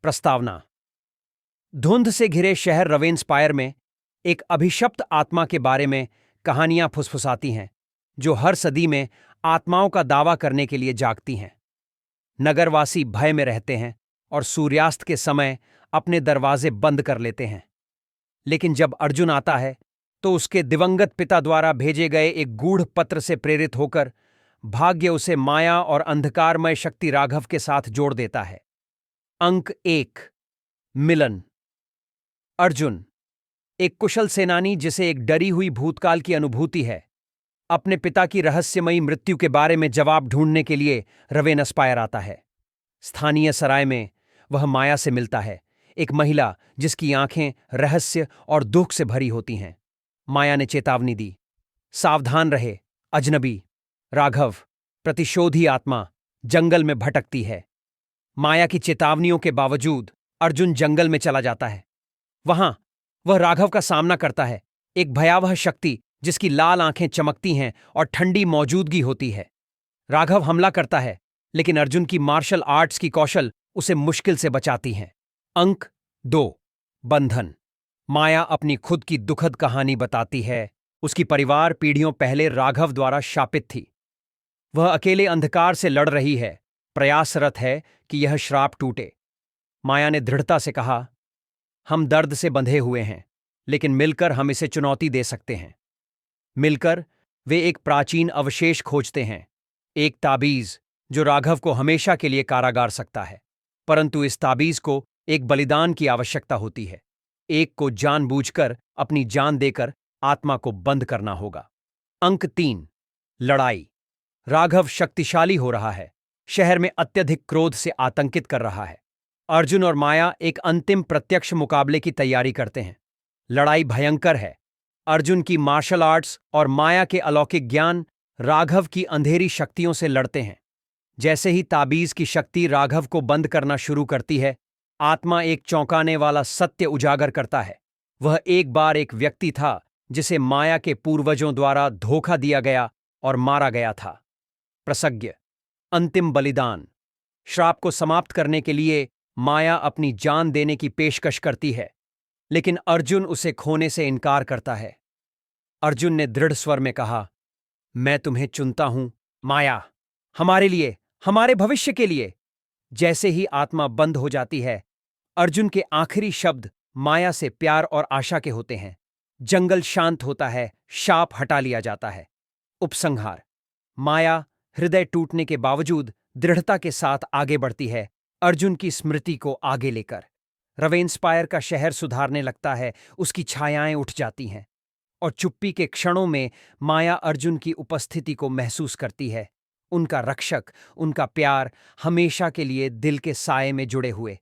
प्रस्तावना। धुंध से घिरे शहर रवेनस्पायर में एक अभिशप्त आत्मा के बारे में कहानियां फुसफुसाती हैं, जो हर सदी में आत्माओं का दावा करने के लिए जागती हैं। नगरवासी भय में रहते हैं और सूर्यास्त के समय अपने दरवाजे बंद कर लेते हैं। लेकिन जब अर्जुन आता है तो उसके दिवंगत पिता द्वारा भेजे गए एक गूढ़ पत्र से प्रेरित होकर भाग्य उसे माया और अंधकारमय शक्ति राघव के साथ जोड़ देता है। अंक 1। मिलन। अर्जुन, एक कुशल सेनानी जिसे एक डरी हुई भूतकाल की अनुभूति है, अपने पिता की रहस्यमयी मृत्यु के बारे में जवाब ढूंढने के लिए रवेनस्पायर आता है। स्थानीय सराय में वह माया से मिलता है, एक महिला जिसकी आंखें रहस्य और दुख से भरी होती हैं। माया ने चेतावनी दी, सावधान रहे अजनबी। राघव, प्रतिशोधी आत्मा, जंगल में भटकती है। माया की चेतावनियों के बावजूद अर्जुन जंगल में चला जाता है। वहां वह राघव का सामना करता है, एक भयावह शक्ति जिसकी लाल आंखें चमकती हैं और ठंडी मौजूदगी होती है। राघव हमला करता है, लेकिन अर्जुन की मार्शल आर्ट्स की कौशल उसे मुश्किल से बचाती हैं। अंक 2। बंधन। माया अपनी खुद की दुखद कहानी बताती है। उसकी परिवार पीढ़ियों पहले राघव द्वारा शापित थी। वह अकेले अंधकार से लड़ रही है, प्रयासरत है कि यह श्राप टूटे। माया ने दृढ़ता से कहा, हम दर्द से बंधे हुए हैं, लेकिन मिलकर हम इसे चुनौती दे सकते हैं। मिलकर वे एक प्राचीन अवशेष खोजते हैं, एक ताबीज जो राघव को हमेशा के लिए कारागार सकता है। परंतु इस ताबीज को एक बलिदान की आवश्यकता होती है। एक को जानबूझकर अपनी जान देकर आत्मा को बंद करना होगा। अंक 3। लड़ाई। राघव शक्तिशाली हो रहा है, शहर में अत्यधिक क्रोध से आतंकित कर रहा है। अर्जुन और माया एक अंतिम प्रत्यक्ष मुकाबले की तैयारी करते हैं। लड़ाई भयंकर है। अर्जुन की मार्शल आर्ट्स और माया के अलौकिक ज्ञान राघव की अंधेरी शक्तियों से लड़ते हैं। जैसे ही ताबीज की शक्ति राघव को बंद करना शुरू करती है, आत्मा एक चौंकाने वाला सत्य उजागर करता है। वह एक बार एक व्यक्ति था जिसे माया के पूर्वजों द्वारा धोखा दिया गया और मारा गया था। प्रसंग। अंतिम बलिदान। श्राप को समाप्त करने के लिए माया अपनी जान देने की पेशकश करती है, लेकिन अर्जुन उसे खोने से इनकार करता है। अर्जुन ने दृढ़ स्वर में कहा, मैं तुम्हें चुनता हूं माया, हमारे लिए, हमारे भविष्य के लिए। जैसे ही आत्मा बंद हो जाती है, अर्जुन के आखिरी शब्द माया से प्यार और आशा के होते हैं। जंगल शांत होता है, शाप हटा लिया जाता है। उपसंहार। माया हृदय टूटने के बावजूद दृढ़ता के साथ आगे बढ़ती है, अर्जुन की स्मृति को आगे लेकर। रवेनस्पायर का शहर सुधारने लगता है, उसकी छायाएं उठ जाती हैं, और चुप्पी के क्षणों में माया अर्जुन की उपस्थिति को महसूस करती है। उनका रक्षक, उनका प्यार हमेशा के लिए दिल के साये में जुड़े हुए।